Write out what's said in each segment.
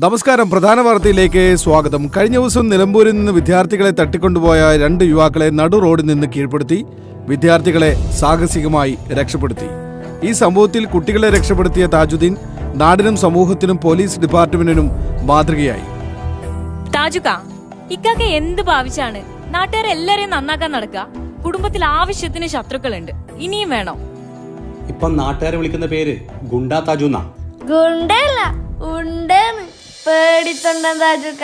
നമസ്കാരം. പ്രധാന വാർത്തയിലേക്ക് സ്വാഗതം. കഴിഞ്ഞ ദിവസം നിലമ്പൂരിൽ നിന്ന് വിദ്യാർത്ഥികളെ തട്ടിക്കൊണ്ടുപോയ 2 യുവാക്കളെ നടു റോഡിൽ നിന്ന് കീഴ്പ്പെടുത്തി വിദ്യാർത്ഥികളെ സാഹസികമായി രക്ഷപ്പെടുത്തി. ഈ സംഭവത്തിൽ കുട്ടികളെ രക്ഷപ്പെടുത്തിയ താജുദ്ദീൻ നാടിനും സമൂഹത്തിനും പോലീസ് ഡിപ്പാർട്ട്മെന്റിനും മാതൃകയായി. ഇക്കാക്ക എന്ത് ഭാവിച്ചാണ് നാട്ടുകാരെല്ലാരെയും നന്നാക്കാൻ നടക്കുക? കുടുംബത്തിൽ ആവശ്യത്തിന് ശത്രുക്കളുണ്ട്, ഇനിയും വേണോ? ഇപ്പൊ നാട്ടുകാരെ വിളിക്കുന്ന പേര് ഗുണ്ടാ താജുന്ന. ഗുണ്ടല്ല, ഉണ്ടെന്ന് പേടിത്തൊണ്ട താജുക്ക.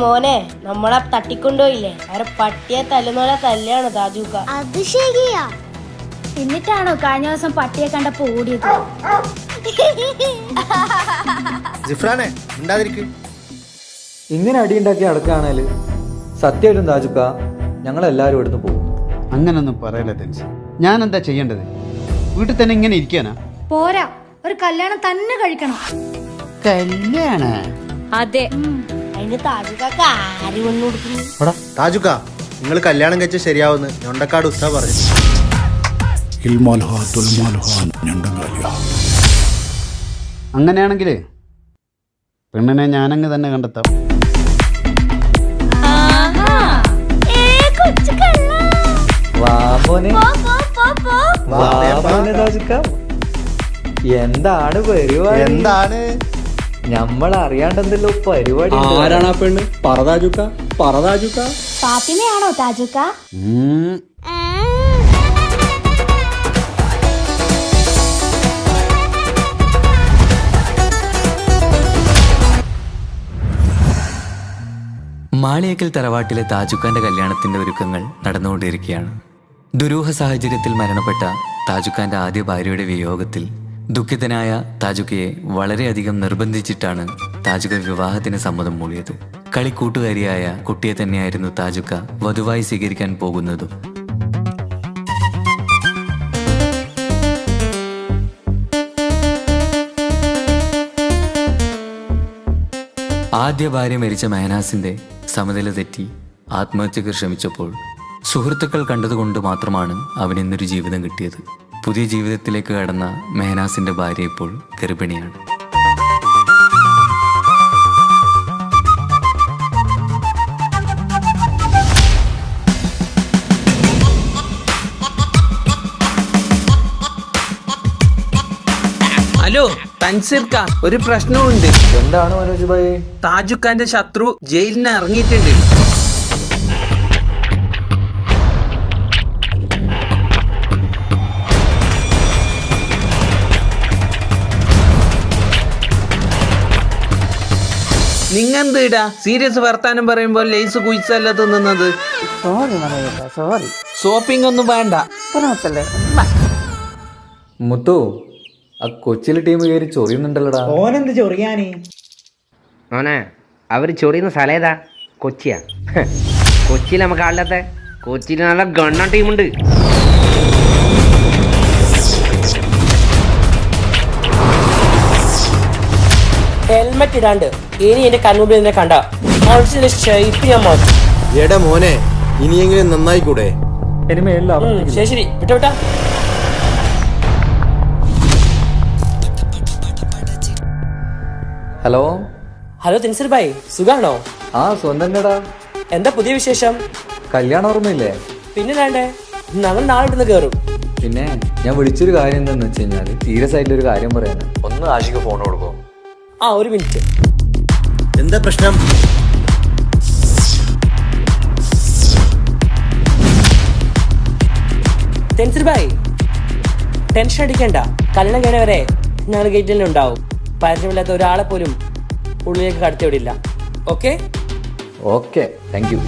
മോനെ, നമ്മളെ തട്ടിക്കൊണ്ടുപോയില്ലേ, അവരെ പട്ടിയെ തല്ലുന്നോലെ തല്ലാണ് താജുക്ക. അത് ശരിയാ. എന്നിട്ടാണോ കഴിഞ്ഞ ദിവസം പട്ടിയെ കണ്ടപ്പോ ഓടിയത്? ജിഫ്രാനെ ഉണ്ടാതിരിക്കും. ഇങ്ങനെ അടിയുണ്ടാക്കി അടക്കാണേല് സത്യമായിട്ടും താജുക്ക ഞങ്ങളെല്ലാരും ഇവിടുന്ന് പോകും. അങ്ങനൊന്നും പറയല്ലേ തെൻസ്. ഞാൻ എന്താ ചെയ്യേണ്ടത്? വീട്ടിൽ തന്നെ ഇങ്ങനെ ഇരിക്കാനാ? പോരാ, ഒരു കല്യാണം തന്നെ കഴിക്കണം. കല്യാണ? അതെ. അതിന് താജുക്കാക്ക് ആര് വന്നു കൊടുക്കുന്നു? താജുക്ക, നിങ്ങൾ കല്യാണം കഴിച്ച ശരിയാവുന്ന് ഞൊണ്ടക്കാട് ഉസ്താദ് പറഞ്ഞു. അങ്ങനെയാണെങ്കിലേ പെണ്ണിനെ ഞാനങ്ങ് തന്നെ കണ്ടെത്താം. എന്താണ് പരിപാടി? എന്താണ് നമ്മൾ അറിയാണ്ടെന്തല്ലോ പരിപാടി. ആരാണ് ആ പെണ്ണ്? പറതാജുക്ക, പറതാജുക്ക. ഫാത്തിമയാണോ താജുക്ക? മാളിയേക്കൽ തറവാട്ടിലെ താജുക്കാന്റെ കല്യാണത്തിന്റെ ഒരുക്കങ്ങൾ നടന്നുകൊണ്ടിരിക്കുകയാണ്. ദുരൂഹ സാഹചര്യത്തിൽ മരണപ്പെട്ട താജുക്കാന്റെ ആദ്യ ഭാര്യയുടെ വിയോഗത്തിൽ ദുഃഖിതനായ താജുക്കയെ വളരെയധികം നിർബന്ധിച്ചിട്ടാണ് താജുക്ക വിവാഹത്തിന് സമ്മതം മൂളിയത്. കളിക്കൂട്ടുകാരിയായ കുട്ടിയെ തന്നെയായിരുന്നു താജുക്ക വധുവായി സ്വീകരിക്കാൻ പോകുന്നതും. ആദ്യ ഭാര്യ മരിച്ച മെഹനാസിന്റെ സമനില തെറ്റി ആത്മഹത്യക്ക് ശ്രമിച്ചപ്പോൾ സുഹൃത്തുക്കൾ കണ്ടതുകൊണ്ട് മാത്രമാണ് അവനിന്നൊരു ജീവിതം കിട്ടിയത്. പുതിയ ജീവിതത്തിലേക്ക് കടന്ന മെഹനാസിന്റെ ഭാര്യ ഇപ്പോൾ ഗർഭിണിയാണ്. ഹലോ തൻസീർക്ക, ഒരു പ്രശ്നമുണ്ട്. എന്താണ് മനോജ് ഭായി? താജുക്കാന്റെ ശത്രു ജയിലിന് ഇറങ്ങിയിട്ടുണ്ട്. നിങ്ങെന്തിടാ സീരിയസ് വർത്താനം പറയുമ്പോൾ ലേസ് കുയിച്ചല്ല തിന്നുന്നത്? ഷോപ്പിംഗ് ഒന്നും വേണ്ട. മുത്തു, ആ കൊച്ചിയിലെ ടീം കയറി ചൊറിയുന്നുണ്ടല്ലോടാ. ഓനെന്ത് ചൊറിയാന്? മോനെ, അവർ ചൊറിയുന്ന സ്ഥലം ഏതാ? കൊച്ചിയാ? കൊച്ചിയിൽ നമുക്ക് ആളില്ലാത്ത? കൊച്ചിയിൽ നല്ല ഗണ്ണ ടീമുണ്ട്. ഹെൽമെറ്റ് ഇടാണ്ട് ഇനി എന്റെ കൺമുമ്പിൽ നിന്നെ കണ്ട ഷേപ്പ് ഞാൻ മാറ്റും. എടാ മോനെ, ഇനിയെങ്കിലും നന്നായിക്കൂടെ? ശരി ശരി, വിട്ടാ. ഹലോ ഹലോ തെൻസീർ ഭായ്, സുഖാണോ? ആ സ്വന്തം. എന്താ പുതിയ വിശേഷം? കല്യാണം ഓർമ്മയില്ലേ? പിന്നെ വേണ്ടേ, ഞങ്ങൾ നാളെ ഇടുന്ന് കയറും. പിന്നെ ഞാൻ വിളിച്ചൊരു കാര്യം എന്താന്ന് വെച്ച് കഴിഞ്ഞാല് സീരിയസ് ആയിട്ടൊരു കാര്യം പറയാന്. ഒന്ന് ആഷിക്ക് ഫോൺ കൊടുക്കോ? ആ, ഒരു മിനിറ്റ്. എന്താ പ്രശ്നം? തെൻസീർ ഭായ്, ടെൻഷൻ അടിക്കണ്ട. കല്യാണം കഴിഞ്ഞ വരെ ഞങ്ങൾ ഗേറ്റിൽ തന്നെ ഉണ്ടാവും. പരിചയമില്ലാത്ത ഒരാളെ പോലും ഉള്ളിലേക്ക് കടത്തിവിടില്ല. Okay okay, thank you.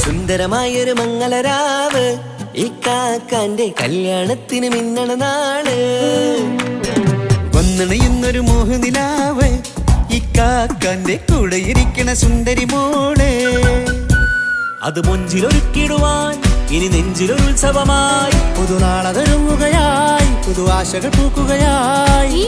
സുന്ദരമായൊരു മംഗളരാവ് ഈ ഇക്കാക്കാന്റെ കല്യാണത്തിന് മിന്നണ നാള് വന്നണയുന്നൊരു മോഹനിലാവ് ഇക്കാക്കാന്റെ കൂടെ ഇരിക്കണ സുന്ദരി മോള് അത് മൊഞ്ചിലൊരുക്കിടുവാൻ ഇനി നെഞ്ചിലൊരു ഉത്സവമായി പുതുനാളതൊരുങ്ങുകയായി പുതു ആശകൾ പൂക്കുകയായി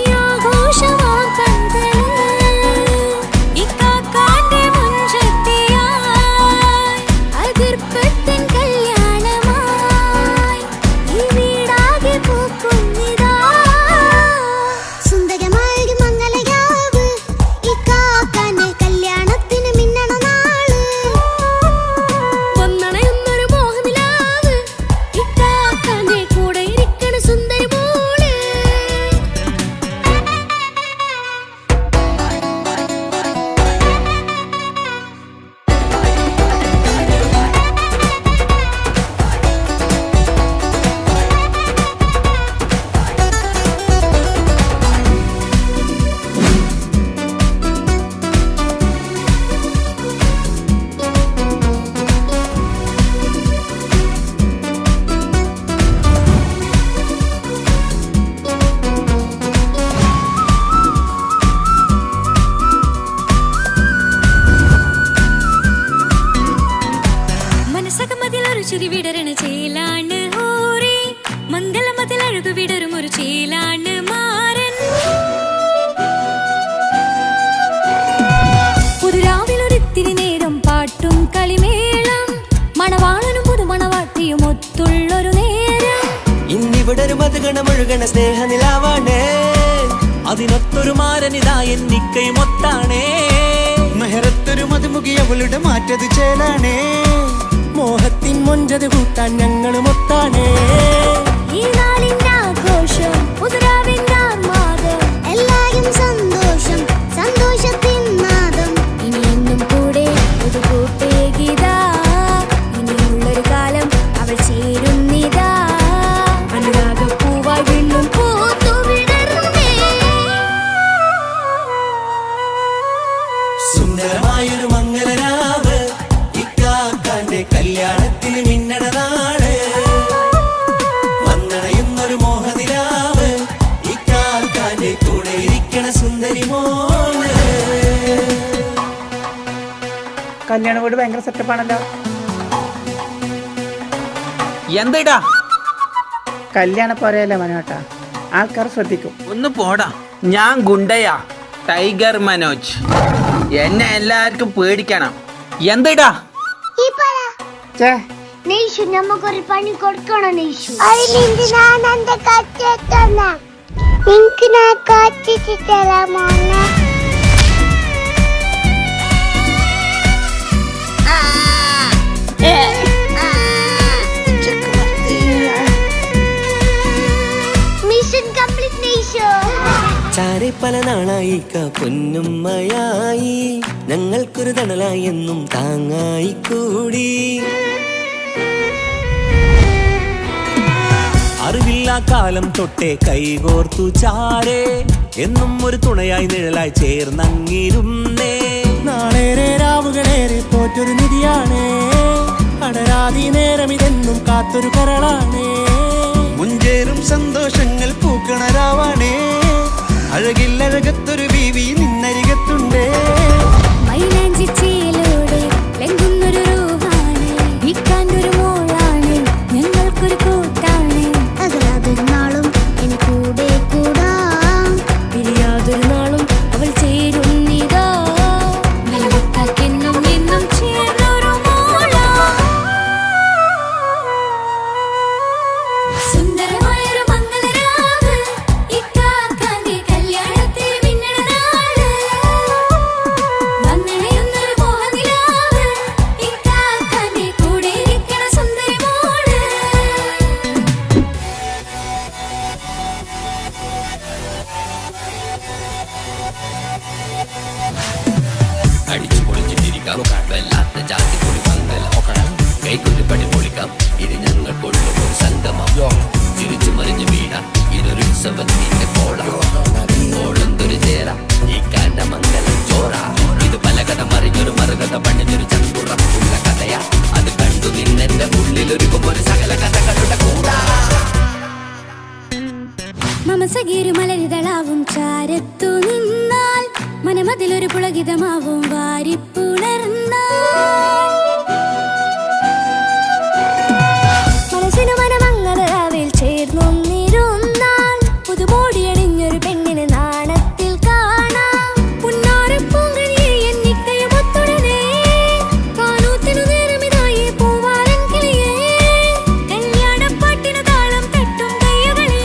ചിരി വിടരണ ചേലാണ് ഹോറി മംഗളമതിൽ അഴകു വിടരും ഒരു ചേലാണ് മാരൻ പുതുരാവിലൊരിത്തിരി നേരം പാട്ടും കളിമേളം മണവാളനും പുതുമണവാട്ടിയും ഒത്തുള്ളൊരു നേരം ഇന്നിവിടെ ഒരു മധുഗണമൊഴുകണ സ്നേഹനിലാവാണേ അതിനൊത്തൊരു മാരനിതാ എന്നിക്കയും ഒത്താണേ മെഹറത്തൊരു മധുമുഖി അവളുടെ മാറ്റത് ചേലാണേ മോഹത്തിൻ മൊഞ്ചത് കൂട്ടാൻ ഞങ്ങളും ഒത്താണേ ഈ നാളിന്റെ ആഘോഷം പുതുരാവിന്റെ ആർമാദം എല്ലാരും സന്തോഷം സന്തോഷത്തിൻ നാദം ഇനി എന്നും കൂടെ പുതുകൂട്ടേകിതാ ഇനിയുള്ളൊരു കാലം അവൾ ചേരുന്നിതാ അനുരാഗപ്പൂവായി വീണ്ടും പൂത്തു വിടർന്നേ സുന്ദരമായൊരു മംഗളരാവ് ഇക്കാക്കാന്റെ കല്യാണത്തിന് മിന്നണ നാള് വന്നണയുന്നൊരു മോഹനിലാവ് ഇക്കാക്കാന്റെ കൂടെ ഇരിക്കണ സുന്ദരി മോള് കല്യാണ വീട് ഭയങ്കര സെറ്റപ്പാണല്ലോ. എന്താ കല്യാണ പോരയല്ലേ മനോട്ടാ, ആൾക്കാർ ശ്രദ്ധിക്കും. ഒന്ന് പോടാ, ഞാൻ ഗുണ്ടയാ, ടൈഗർ മനോജ്. എന്നെ എല്ലാവർക്കും പേടിക്കണം. എന്താ നെയ്ഷു നമുക്കൊരു പണി കൊടുക്കണം നെയ്ഷു. അതിലിന്റെ ഞാൻ എന്റെ കച്ചെത്തന്ന നിനക്ക് ഞാൻ കച്ചിട്ട് തരാമോന്നെ. Mission complete നെയ്ഷു. ചാരെ പല നാളായി പൊന്നുമ്മയായി ഞങ്ങൾക്കൊരു തണലായി എന്നും താങ്ങായി കൂടി അറിവില്ലാ കാലം തൊട്ടേ കൈകോർത്തു ചാരേ എന്നും ഒരു തുണയായി നിഴലായി ചേർന്നങ്ങിരുന്നേ നാളേറെ രാവുകളേറെ തോറ്റൊരു നിധിയാണേ അടരാതി നേരം ഇതെന്നും കാത്തൊരു കരളാണേ മുഞ്ചേറും സന്തോഷങ്ങൾ പൂക്കണരാവാണേ അഴകില്ലഴകത്തൊരു ബീവി നിന്നരികത്തുണ്ടേ മൈലാഞ്ചി ചേലോടെ ലംഘുന്നൊരു രൂപാണ് ഇക്കാണ്ടൊരു മോളാണ് ഞങ്ങൾക്കൊരു കൂട്ടാണ് അകലാതൊരു നാളും എൻ കൂടെ കൂടാം പിരിയാതൊരു നാളും അവൾ ചേരുന്നിതാ നൽകത്താക്കെന്നും എന്നും ചേർന്നൊരു മോളാ സുന്ദരമായൊരു മംഗളരാവ് ഇക്കാക്കാന്റെ കല്യാണത്തിന് മിന്നണ മനത്തിലൊരു പുളകിതമാവും വാരിപ്പുണർന്ന മനസ്സിനു മനമംഗളരാവിൽ ചേർന്നൊന്നിരുന്നാൽ പുതുമോടിയണിഞ്ഞൊരു പെണ്ണിന് നാണത്തിൽ കാണാം പുന്നാരപ്പൂങ്കനിയെ എന്നിക്കയും ഒത്തുടനെ കാനൂത്തിനു നേരമിതായി പൂവാലൻ കിളിയേ കല്യാണപ്പാട്ടിന് താളം തട്ടും കയ്യുകളെ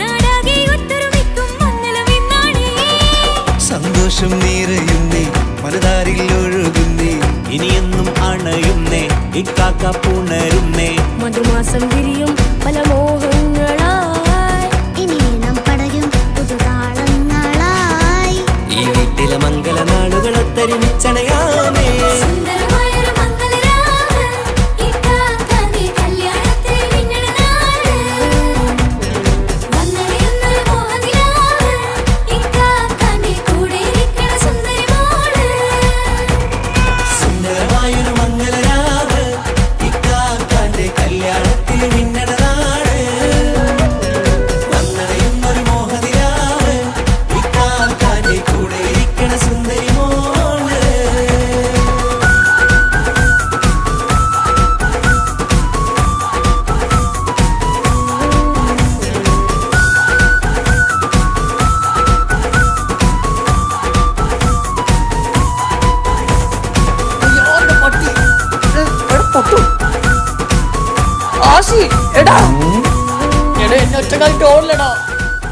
നാടാകെ ഒത്തൊരുമിക്കും മംഗളവിന്നാണേ സന്തോഷം നിറയുന്നേ മനതാരിൽ ഒഴുകുന്നേ ഇനിയെന്നും അണയുന്നേ ഇക്കാക്ക പുണരുന്നേ മധുമാസം വിരിയും പല മോഹങ്ങളായി ഇനി നാം പടരും പുതുതാളങ്ങളായി ഈ വീട്ടിലെ മംഗളനാളുകൾ ഒത്തൊരുമിച്ചണയാമേ സുന്ദരമായൊരു മംഗളരാവ് ഇക്കാക്കാന്റെ കല്യാണത്തിൽ മിന്നണ നാള് വന്നണിയുന്നൊരു മോഹനിലാവ് ഇക്കാക്കാന്റെ കൂടെ ഇരിക്കണ സുന്ദരി മോള് സുന്ദരമായൊരു മംഗളരാവ് ഇക്കാക്കാന്റെ കല്യാണത്തിൽ മിന്നണ നാട് വന്നണയുന്നൊരു മോഹനിലാവ് ഇക്കാക്കാന്റെ കൂടെ ഇരിക്കണ സുന്ദരി മോള്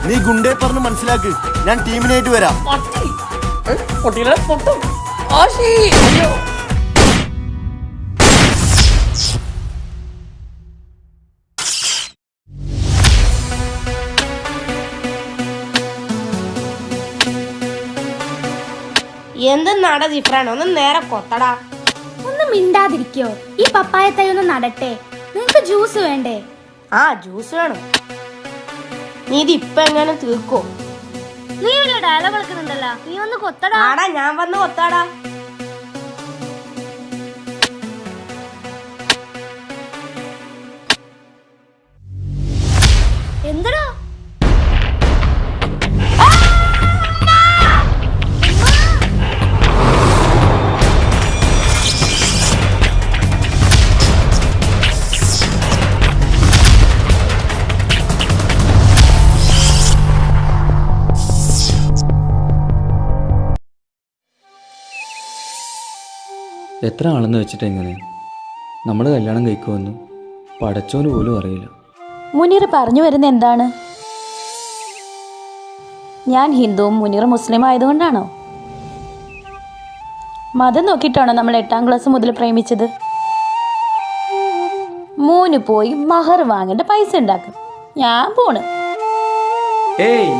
നീ ഗുണ്ടേ പറഞ്ഞ് മനസ്സിലാക്ക്. ഞാൻ ടീമിനായിട്ട് വരാം. എന്തെന്നാടാ ജിഫ്രാൻ ഒന്ന് നേരെ കൊത്തടാ. ഒന്ന് മിണ്ടാതിരിക്കോ? ഈ പപ്പായ തൈ ഒന്ന് നടട്ടെ. നിങ്ങക്ക് ജ്യൂസ് വേണ്ടേ? ആ ജ്യൂസ് വേണം. നീ ഇത് ഇപ്പൊ എങ്ങനെ തീർക്കോ? നീ ഇവിടെ ഡയലോഗ് കളിക്കുന്നുണ്ടല്ലോ, നീ ഒന്ന് കൊത്തടാ. ആടാ ഞാൻ വന്ന് കൊത്താടാ. എന്തടാ? എത്ര ആളെന്ന് വെച്ചിട്ട് എങ്ങനെ നമ്മൾ കല്യാണം കഴിക്കുമെന്ന് പടച്ചോന് പോലും അറിയില്ല. മുനീർ പറഞ്ഞു വരുന്ന എന്താണ്? ഞാൻ ഹിന്ദുവും മുനീർ മുസ്ലിം ആയതുകൊണ്ടാണോ? മതം നോക്കിയിട്ടാണോ നമ്മൾ 8ാം ക്ലാസ് മുതൽ പ്രേമിച്ചത്? മൂന്ന് പോയി മഹർ വാങ്ങേണ്ട പൈസ ഉണ്ടാക്കും. ഞാൻ പോണ്. ഏയ്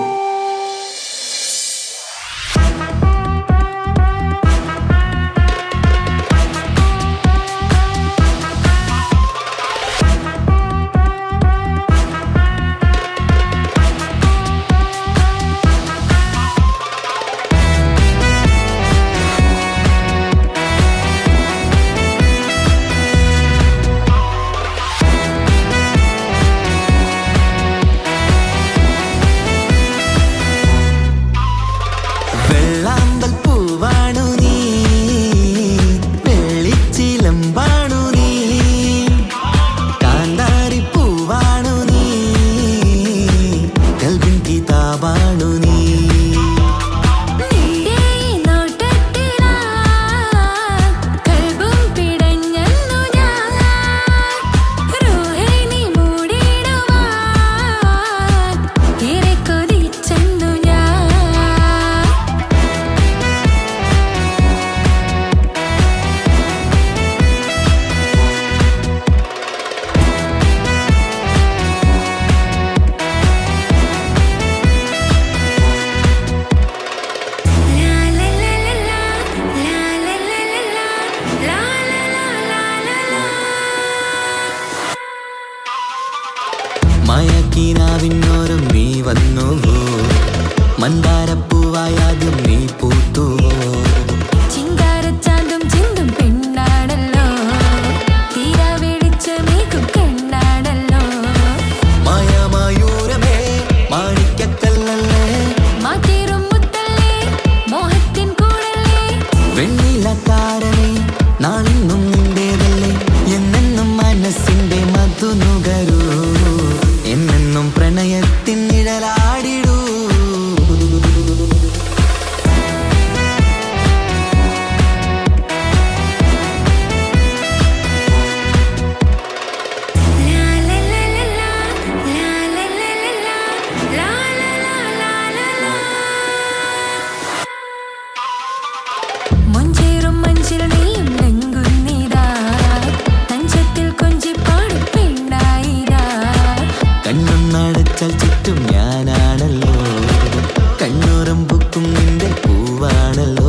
പൂവാണല്ലോ.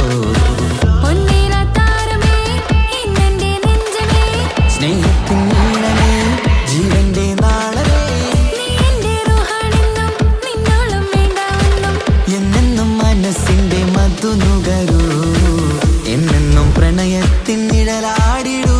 സ്നേഹത്തിൻ നീളമേ ജീവന്റെ നാളമേ എന്നെന്നും മനസ്സിന്റെ മധു നുകരൂ എന്നെന്നും പ്രണയത്തിൻ നിഴലാടിടൂ.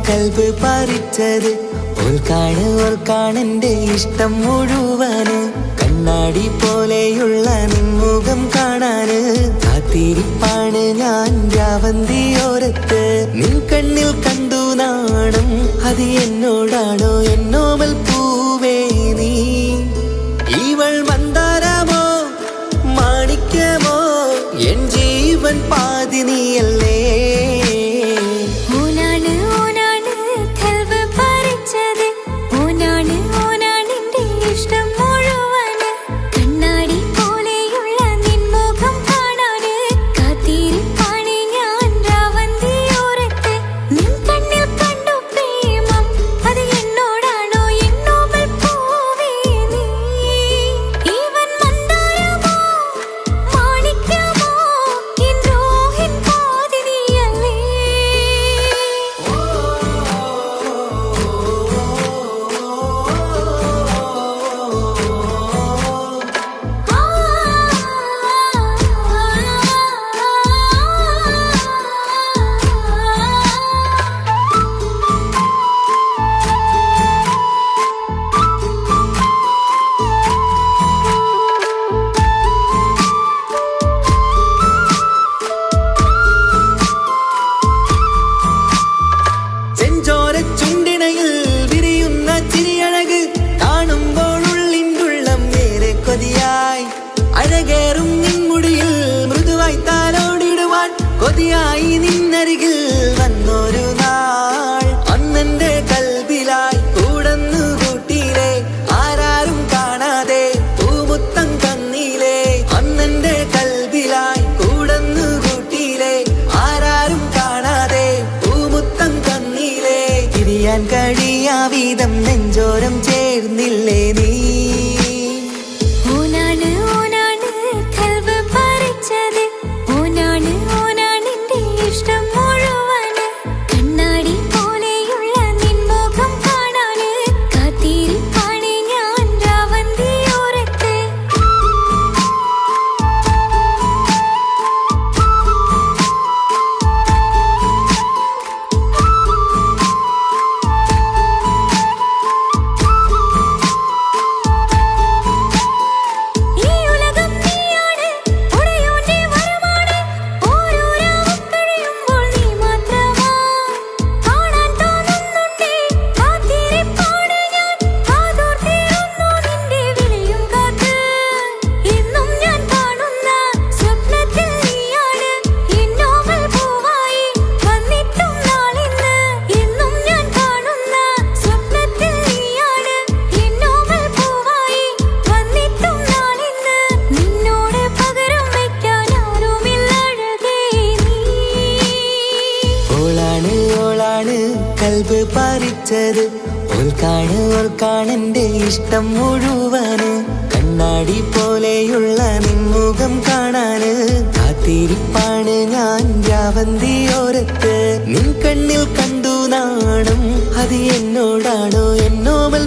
കൽബ് പറിച്ചത് ഓൾക്കാണെന്റെ ഇഷ്ടം മുഴുവന്. കണ്ണാടി പോലെയുള്ള നിൻമുഖം കാണാന് കാത്തിരിപ്പാണ് ഞാൻ രാവന്തിയോരത്ത്. നിൻ കണ്ണിൽ കണ്ടു നാണം അത് എന്നോടാണോ എന്നോമൽ പൂവേ നീ. ഇവൾ മന്ദാരമോ മാണിക്യമോ എൻ ജീവൻ പാതി നീയല്ലേ. അഴകേറും നിൻമുടിയിൽ മൃദുവായി താലോടിടുവാൻ കൊതിയായി നിന്നരികിൽ വന്നൊരു നാൾ. അന്നെന്റെ കൽബിലായി കൂടന്നു കൂട്ടിയിലെ ആരാരും കാണാതെ പൂമുത്തം തന്നീലേ. അന്നെന്റെ കൽബിലായി കൂടന്നു കൂട്ടിയിലെ ആരാരും കാണാതെ പൂമുത്തം തന്നീലേ. തിരിയാൻ കഴിയാ വീതം നെഞ്ചോരം ചേർന്നില്ലേ നീ. കൽബ് പറിച്ചത് ഓൾക്കാണെന്റെ ഇഷ്ടം മുഴുവന് കണ്ണാടി പോലെയുള്ള നിൻമുഖം കാണാന് കാത്തിരിപ്പാണ് ഞാൻ രാവന്തിയോരത്ത് നിൻ കണ്ണിൽ കണ്ടു നാണം അത് എന്നോടാണോ എന്നോമൽ